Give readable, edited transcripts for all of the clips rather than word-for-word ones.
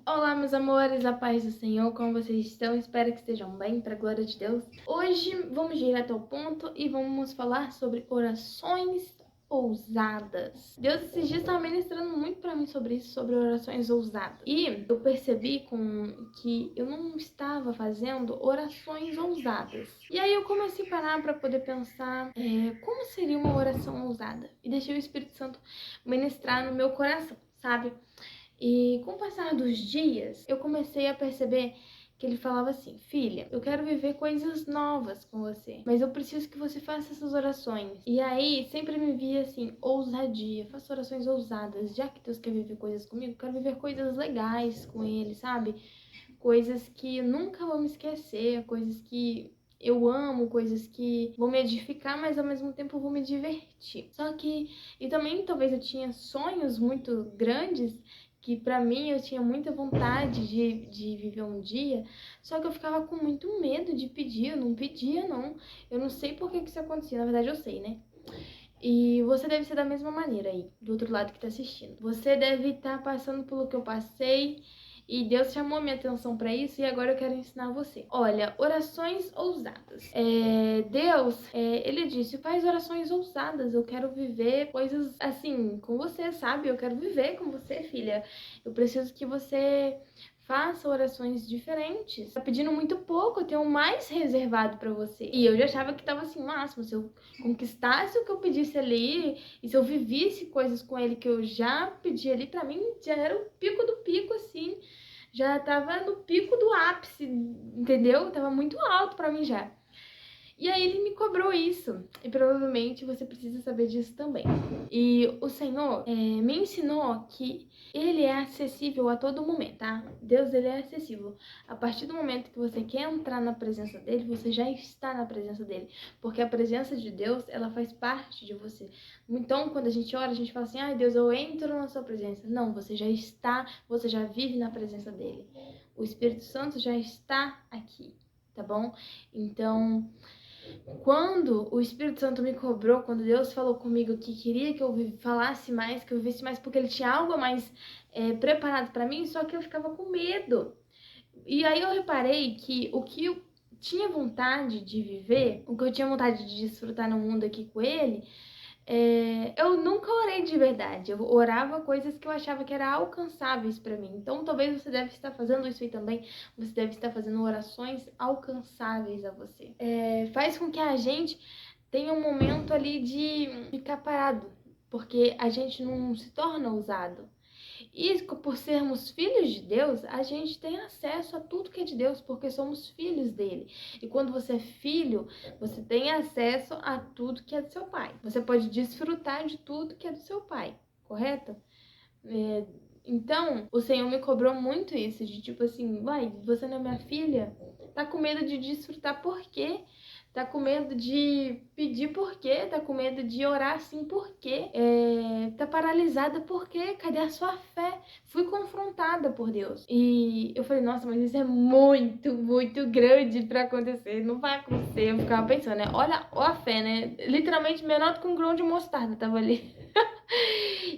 Olá, meus amores, a paz do Senhor, como vocês estão? Espero que estejam bem, para a glória de Deus. Hoje vamos direto ao ponto e vamos falar sobre orações ousadas. Deus esses dias estava ministrando muito para mim sobre isso, sobre orações ousadas. E eu percebi que eu não estava fazendo orações ousadas. E aí eu comecei a parar para poder pensar como seria uma oração ousada. E deixei o Espírito Santo ministrar no meu coração, sabe? E com o passar dos dias, eu comecei a perceber que ele falava assim: filha, eu quero viver coisas novas com você, mas eu preciso que você faça essas orações. E aí sempre me via assim: ousadia, faça orações ousadas. Já que Deus quer viver coisas comigo, eu quero viver coisas legais com ele, sabe? Coisas que nunca vou me esquecer, coisas que eu amo, coisas que vão me edificar, mas ao mesmo tempo vou me divertir. Só que, e também talvez eu tinha sonhos muito grandes que pra mim eu tinha muita vontade de viver um dia, só que eu ficava com muito medo de pedir, eu não pedia não. Eu não sei por que isso acontecia, na verdade eu sei, né? E você deve ser da mesma maneira aí, do outro lado que tá assistindo. Você deve estar passando pelo que eu passei e Deus chamou minha atenção para isso e agora eu quero ensinar você. Olha, orações ousadas. Deus, ele disse, faz orações ousadas, eu quero viver coisas assim com você, sabe? Eu quero viver com você, filha. Eu preciso que você faça orações diferentes. Tá pedindo muito pouco, eu tenho mais reservado pra você. E eu já achava que tava assim, máximo, se eu conquistasse o que eu pedisse ali, e se eu vivisse coisas com ele que eu já pedi ali, pra mim já era o pico do pico, assim. Já tava no pico do ápice, entendeu? Tava muito alto pra mim já. E aí ele me cobrou isso. E provavelmente você precisa saber disso também. E o Senhor me ensinou que ele é acessível a todo momento, tá? Deus, ele é acessível. A partir do momento que você quer entrar na presença dele, você já está na presença dele. Porque a presença de Deus, ela faz parte de você. Então, quando a gente ora, a gente fala assim, ai Deus, eu entro na sua presença. Não, você já está, você já vive na presença dele. O Espírito Santo já está aqui, tá bom? Então, quando o Espírito Santo me cobrou, quando Deus falou comigo que queria que eu falasse mais, que eu vivesse mais, porque Ele tinha algo a mais preparado para mim, só que eu ficava com medo. E aí eu reparei que o que eu tinha vontade de viver, o que eu tinha vontade de desfrutar no mundo aqui com Ele, eu nunca orei de verdade. Eu orava coisas que eu achava que eram alcançáveis para mim. Então, talvez você deve estar fazendo isso aí também. Você deve estar fazendo orações alcançáveis a você. Faz com que a gente tenha um momento ali de ficar parado, porque a gente não se torna ousado. E por sermos filhos de Deus, a gente tem acesso a tudo que é de Deus, porque somos filhos dele. E quando você é filho, você tem acesso a tudo que é do seu pai. Você pode desfrutar de tudo que é do seu pai, correto? Então, o Senhor me cobrou muito isso, de tipo assim, vai, você não é minha filha? Tá com medo de desfrutar por quê? Tá com medo de pedir por quê? Tá com medo de orar assim por quê? Tá paralisada por quê? Cadê a sua fé? Fui confrontada por Deus. E eu falei, nossa, mas isso é muito, muito grande pra acontecer. Não vai acontecer. Eu ficava pensando, né? Olha a fé, né? Literalmente menor do que um grão de mostarda tava ali.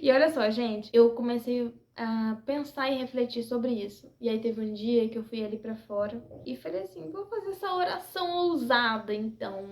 E olha só, gente, eu comecei a pensar e refletir sobre isso. E aí teve um dia que eu fui ali pra fora e falei assim, vou fazer essa oração ousada, então.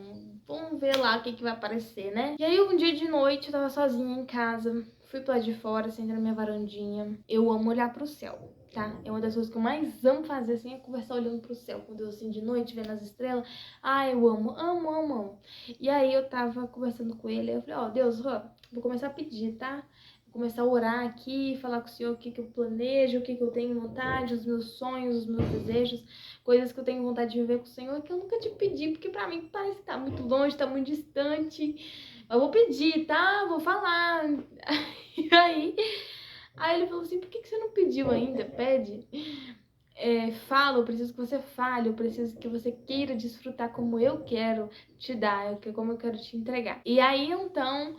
Vamos ver lá o que vai aparecer, né? E aí um dia de noite eu tava sozinha em casa, fui pro lado de fora, sentei na minha varandinha. Eu amo olhar pro céu, tá? É uma das coisas que eu mais amo fazer, assim, é conversar olhando pro céu. Quando eu, assim, de noite, vendo as estrelas. Ah, eu amo, amo, amo, amo. E aí eu tava conversando com ele, eu falei, ó, Deus, vou começar a pedir, tá? Vou começar a orar aqui, falar com o Senhor o que eu planejo, o que eu tenho vontade, os meus sonhos, os meus desejos, coisas que eu tenho vontade de viver com o Senhor, que eu nunca te pedi, porque pra mim parece que tá muito longe, tá muito distante. Eu vou pedir, tá? Vou falar. E aí ele falou assim, por que você não pediu ainda? Pede. Fala, eu preciso que você fale, eu preciso que você queira desfrutar como eu quero te dar, como eu quero te entregar. E aí, então,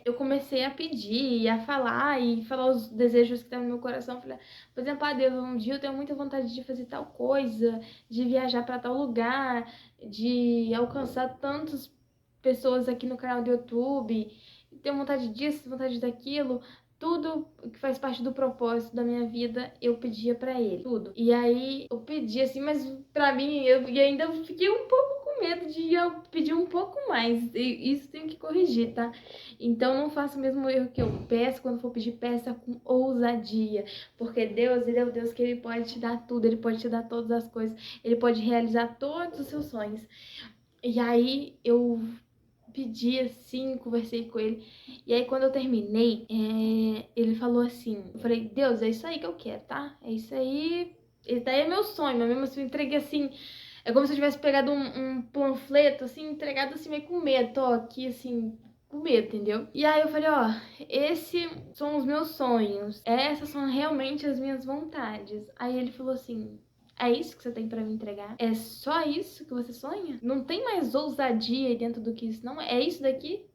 eu comecei a pedir, a falar e falar os desejos que estão no meu coração. Falei, por exemplo, Deus, um dia eu tenho muita vontade de fazer tal coisa, de viajar para tal lugar, de alcançar tantas pessoas aqui no canal do YouTube, tenho vontade disso, vontade daquilo. tudo que faz parte do propósito da minha vida, eu pedia pra ele, tudo. E aí eu pedi assim, mas pra mim, e ainda fiquei um pouco com medo de eu pedir um pouco mais. E isso tem que corrigir, tá? Então não faça o mesmo erro que eu. Peça, quando for pedir, peça com ousadia. Porque Deus, ele é o Deus que ele pode te dar tudo, ele pode te dar todas as coisas, ele pode realizar todos os seus sonhos. E aí eu pedi assim, conversei com ele. E aí quando eu terminei, ele falou assim, eu falei, Deus, é isso aí que eu quero, tá? É isso aí, esse daí é meu sonho, mas mesmo assim eu entreguei assim, é como se eu tivesse pegado um panfleto, assim, entregado assim meio com medo, tô aqui assim, com medo, entendeu? E aí eu falei, ó, esses são os meus sonhos, essas são realmente as minhas vontades. Aí ele falou assim, é isso que você tem pra me entregar? É só isso que você sonha? Não tem mais ousadia aí dentro do que isso, não? É isso daqui?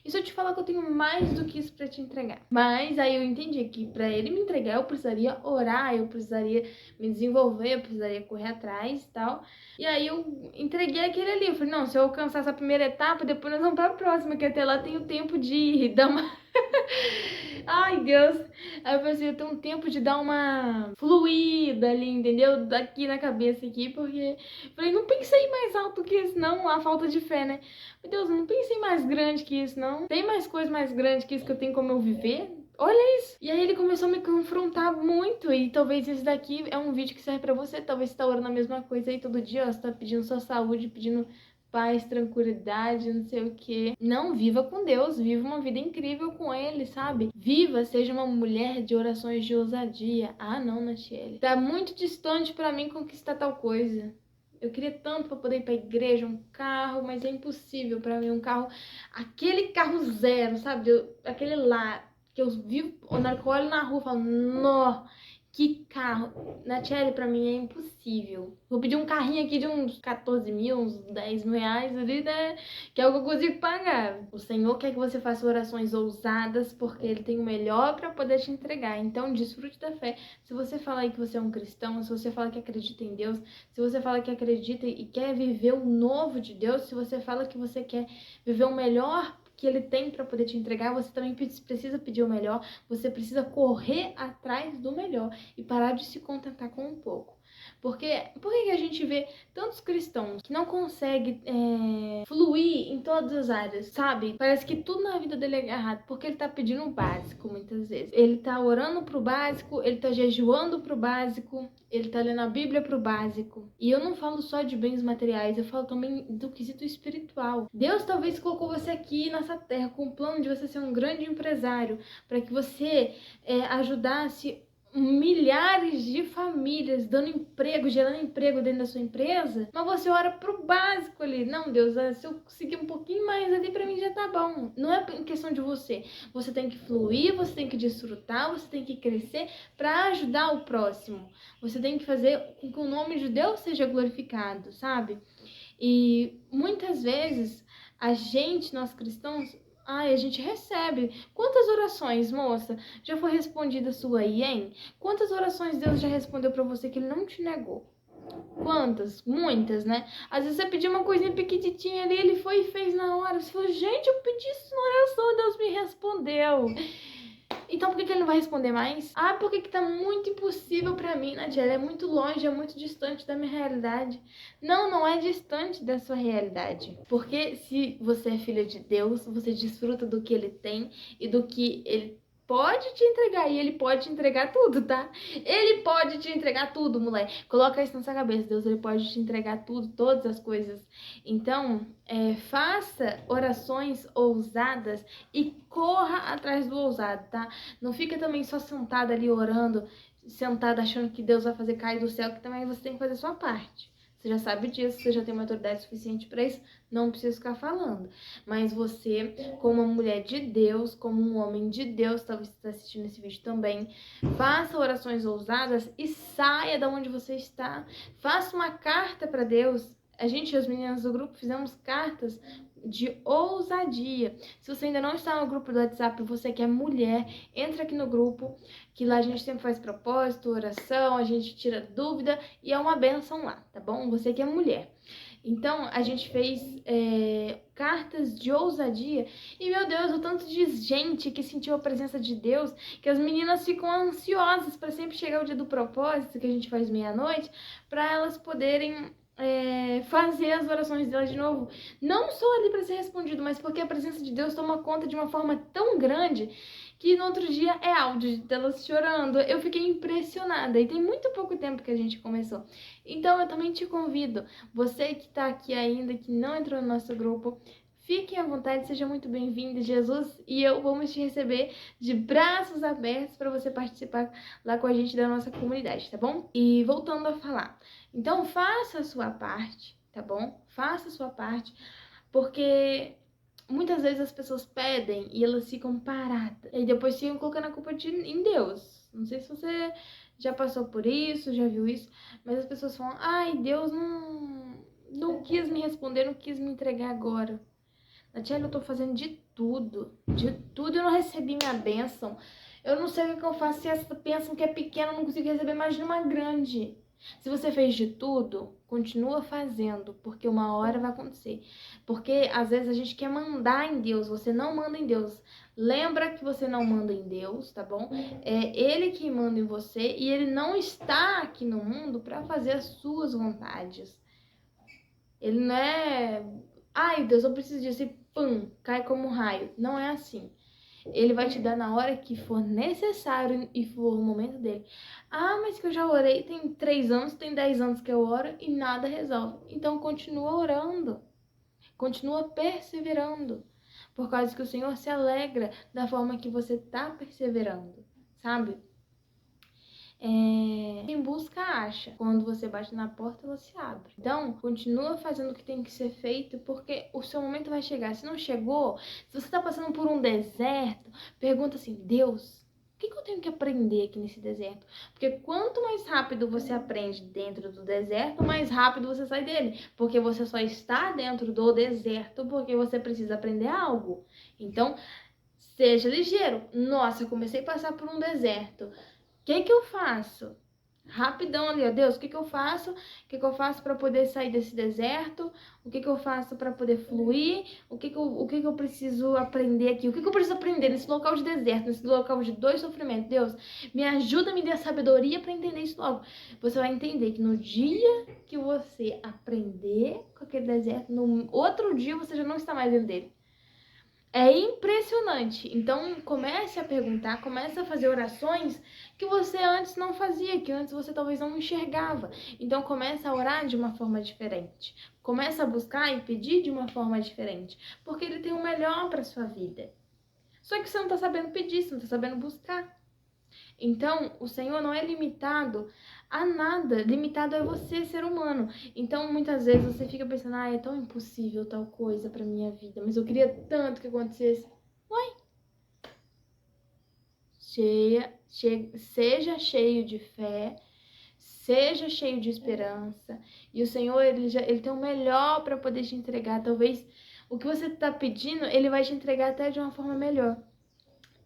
E se eu te falar que eu tenho mais do que isso pra te entregar? Mas aí eu entendi que pra ele me entregar eu precisaria orar, eu precisaria me desenvolver, eu precisaria correr atrás e tal. E aí eu entreguei aquele ali. Eu falei, não, se eu alcançar essa primeira etapa, depois nós vamos pra próxima, que até lá tem o tempo de dar uma... Ai, Deus. Aí eu falei assim, eu tenho um tempo de dar uma fluída ali, entendeu? Daqui na cabeça aqui, porque... Eu falei, não pensei mais alto que isso, não. A falta de fé, né? Meu Deus, não pensei mais grande que isso, não. Tem mais coisa mais grande que isso que eu tenho como eu viver? Olha isso. E aí ele começou a me confrontar muito. E talvez esse daqui é um vídeo que serve pra você. Talvez você tá orando a mesma coisa aí todo dia, ó. Você tá pedindo sua saúde, pedindo paz, tranquilidade, não sei o que. Não, viva com Deus, viva uma vida incrível com Ele, sabe? Viva, seja uma mulher de orações de ousadia. Ah, não, Natiele. Tá muito distante pra mim conquistar tal coisa. Eu queria tanto pra poder ir pra igreja, um carro, mas é impossível pra mim, um carro, aquele carro zero, sabe? Aquele lá, que eu vivo, na hora que eu olho na rua, eu falo, nó, que carro. Natiele, pra mim é impossível. Vou pedir um carrinho aqui de uns 14 mil, uns 10 mil reais ali, né? Que é o que eu consigo pagar. O Senhor quer que você faça orações ousadas, porque Ele tem o melhor pra poder te entregar. Então, desfrute da fé. Se você fala aí que você é um cristão, se você fala que acredita em Deus, se você fala que acredita e quer viver o novo de Deus, se você fala que você quer viver o melhor que Ele tem para poder te entregar, você também precisa pedir o melhor, você precisa correr atrás do melhor e parar de se contentar com um pouco. Porque por que a gente vê tantos cristãos que não conseguem fluir em todas as áreas, sabe? Parece que tudo na vida dele é errado, porque ele tá pedindo o básico muitas vezes. Ele tá orando pro básico, ele tá jejuando pro básico, ele tá lendo a Bíblia pro básico. E eu não falo só de bens materiais, eu falo também do quesito espiritual. Deus talvez colocou você aqui nessa terra com o plano de você ser um grande empresário, para que você ajudasse milhares de famílias, dando emprego, gerando emprego dentro da sua empresa, mas você ora pro básico ali. Não, Deus, se eu conseguir um pouquinho mais ali, pra mim já tá bom. Não é questão de você. Você tem que fluir, você tem que desfrutar, você tem que crescer para ajudar o próximo. Você tem que fazer com que o nome de Deus seja glorificado, sabe? E muitas vezes a gente, nós cristãos, a gente recebe. Quantas orações, moça, já foi respondida sua aí, hein? Quantas orações Deus já respondeu pra você que Ele não te negou? Quantas? Muitas, né? Às vezes você pediu uma coisinha pequititinha ali, Ele foi e fez na hora. Você falou, gente, eu pedi isso na oração, Deus me respondeu. Então por que Ele não vai responder mais? Ah, porque que tá muito impossível pra mim, Nadiela. É muito longe, é muito distante da minha realidade. Não, não é distante da sua realidade. Porque se você é filha de Deus, você desfruta do que Ele tem e do que Ele pode te entregar. E Ele pode te entregar tudo, tá? Ele pode te entregar tudo, mulher. Coloca isso na sua cabeça. Deus, Ele pode te entregar tudo, todas as coisas. Então, faça orações ousadas e corra atrás do ousado, tá? Não fica também só sentada ali orando, sentada achando que Deus vai fazer cair do céu, que também você tem que fazer a sua parte. Você já sabe disso, você já tem uma autoridade suficiente para isso, não precisa ficar falando. Mas você, como uma mulher de Deus, como um homem de Deus, talvez você está assistindo esse vídeo também, faça orações ousadas e saia da onde você está. Faça uma carta para Deus. A gente, as meninas do grupo, fizemos cartas de ousadia. Se você ainda não está no grupo do WhatsApp, você que é mulher, entra aqui no grupo, que lá a gente sempre faz propósito, oração, a gente tira dúvida e é uma bênção lá, tá bom? Você que é mulher. Então, a gente fez cartas de ousadia. E, meu Deus, o tanto de gente que sentiu a presença de Deus, que as meninas ficam ansiosas para sempre chegar o dia do propósito, que a gente faz meia-noite, para elas poderem fazer as orações delas de novo. Não só ali para ser respondido, mas porque a presença de Deus toma conta de uma forma tão grande que no outro dia é áudio delas chorando. Eu fiquei impressionada. E tem muito pouco tempo que a gente começou. Então, eu também te convido, você que está aqui ainda, que não entrou no nosso grupo, fique à vontade, seja muito bem-vindo. Jesus e eu vamos te receber de braços abertos para você participar lá com a gente da nossa comunidade, tá bom? E voltando a falar, então faça a sua parte, tá bom? Faça a sua parte, porque muitas vezes as pessoas pedem e elas ficam paradas. E depois ficam colocando a culpa em Deus. Não sei se você já passou por isso, já viu isso, mas as pessoas falam, ai, Deus não quis me responder, não quis me entregar agora. Natiele, eu tô fazendo de tudo e eu não recebi minha bênção. Eu não sei o que eu faço, se essa bênção que é pequena eu não consigo receber, imagina uma grande. Se você fez de tudo, continua fazendo, porque uma hora vai acontecer. Porque às vezes a gente quer mandar em Deus, você não manda em Deus. Lembra que você não manda em Deus, tá bom? É Ele que manda em você e Ele não está aqui no mundo para fazer as suas vontades. Ele não é, ai Deus, eu preciso disso e pum, cai como um raio. Não é assim. Ele vai te dar na hora que for necessário e for o momento dele. Ah, mas que eu já orei, tem 3 anos, tem 10 anos que eu oro e nada resolve. Então continua orando, continua perseverando, por causa que o Senhor se alegra da forma que você está perseverando, sabe? Quem busca, acha. Quando você bate na porta, ela se abre. Então, continua fazendo o que tem que ser feito, porque o seu momento vai chegar. Se não chegou, se você está passando por um deserto, pergunta assim, Deus, o que eu tenho que aprender aqui nesse deserto? Porque quanto mais rápido você aprende dentro do deserto, mais rápido você sai dele. Porque você só está dentro do deserto porque você precisa aprender algo. Então, seja ligeiro. Nossa, eu comecei a passar por um deserto. O que eu faço? Rapidão ali, ó, Deus, o que eu faço? O que eu faço para poder sair desse deserto? O que eu faço para poder fluir? O que eu preciso aprender aqui? O que eu preciso aprender nesse local de deserto, nesse local de dor e sofrimento? Deus, me ajuda, me dê a sabedoria para entender isso logo. Você vai entender que no dia que você aprender com aquele deserto, no outro dia você já não está mais dentro dele. É impressionante. Então, comece a perguntar, comece a fazer orações que você antes não fazia, que antes você talvez não enxergava. Então, comece a orar de uma forma diferente. Comece a buscar e pedir de uma forma diferente, porque Ele tem o melhor para sua vida. Só que você não está sabendo pedir, você não está sabendo buscar. Então, o Senhor não é limitado a nada, limitado é você, ser humano. Então, muitas vezes você fica pensando, é tão impossível tal coisa pra minha vida, mas eu queria tanto que acontecesse. Uai, seja cheio de fé, seja cheio de esperança. E o Senhor, ele tem o melhor para poder te entregar. Talvez o que você está pedindo, Ele vai te entregar até de uma forma melhor.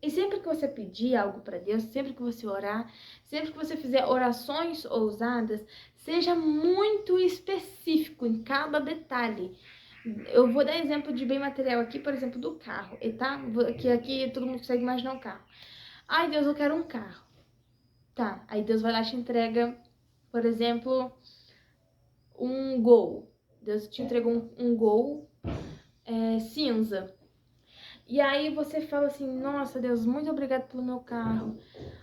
E sempre que você pedir algo para Deus, sempre que você orar, sempre que você fizer orações ousadas, seja muito específico em cada detalhe. Eu vou dar exemplo de bem material aqui, por exemplo, do carro, tá? Que aqui todo mundo consegue imaginar um carro. Ai, Deus, eu quero um carro. Tá, aí Deus vai lá e te entrega, por exemplo, um Gol. Deus te entregou um Gol cinza. E aí você fala assim, nossa Deus, muito obrigado pelo meu carro.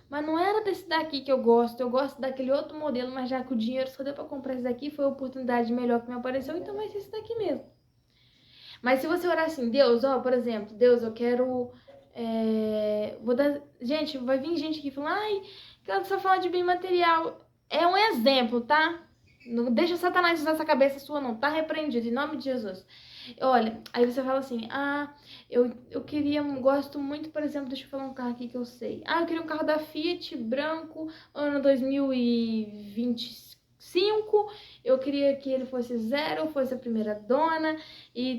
Mas não era desse daqui que eu gosto daquele outro modelo, mas já que o dinheiro só deu pra comprar esse daqui, foi a oportunidade melhor que me apareceu, então vai ser esse daqui mesmo. Mas se você orar assim, Deus, ó, por exemplo, Deus, eu quero... vou dar... Gente, vai vir gente aqui falando, ai, quero só falar de bem material. É um exemplo, tá? Não deixa Satanás usar essa cabeça sua, não. Tá repreendido, em nome de Jesus. Olha, aí você fala assim, eu queria, gosto muito, por exemplo, deixa eu falar um carro aqui que eu sei. Eu queria um carro da Fiat, branco, ano 2025, eu queria que ele fosse zero, fosse a primeira dona, e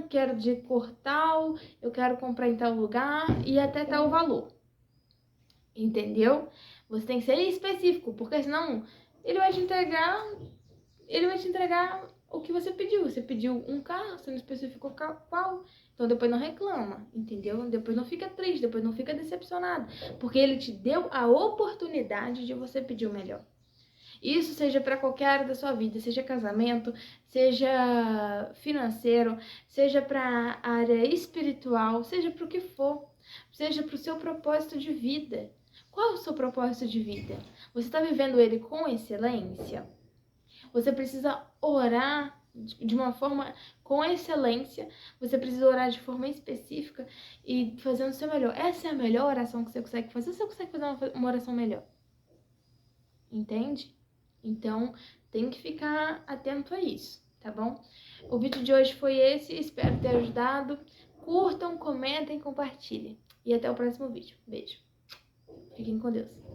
quero de cor tal, eu quero comprar em tal lugar, e até tal valor. Entendeu? Você tem que ser específico, porque senão ele vai te entregar o que você pediu. Você pediu um carro, você não especificou qual. Então depois não reclama, entendeu? Depois não fica triste, depois não fica decepcionado. Porque ele te deu a oportunidade de você pedir o melhor. Isso seja para qualquer área da sua vida, seja casamento, seja financeiro, seja para a área espiritual, seja para o que for, seja para o seu propósito de vida. Qual é o seu propósito de vida? Você está vivendo ele com excelência? Você precisa orar de uma forma com excelência, você precisa orar de forma específica e fazendo o seu melhor. Essa é a melhor oração que você consegue fazer. Você consegue fazer uma oração melhor? Entende? Então, tem que ficar atento a isso, tá bom? O vídeo de hoje foi esse, espero ter ajudado. Curtam, comentem, compartilhem. E até o próximo vídeo. Beijo. Fiquem com Deus.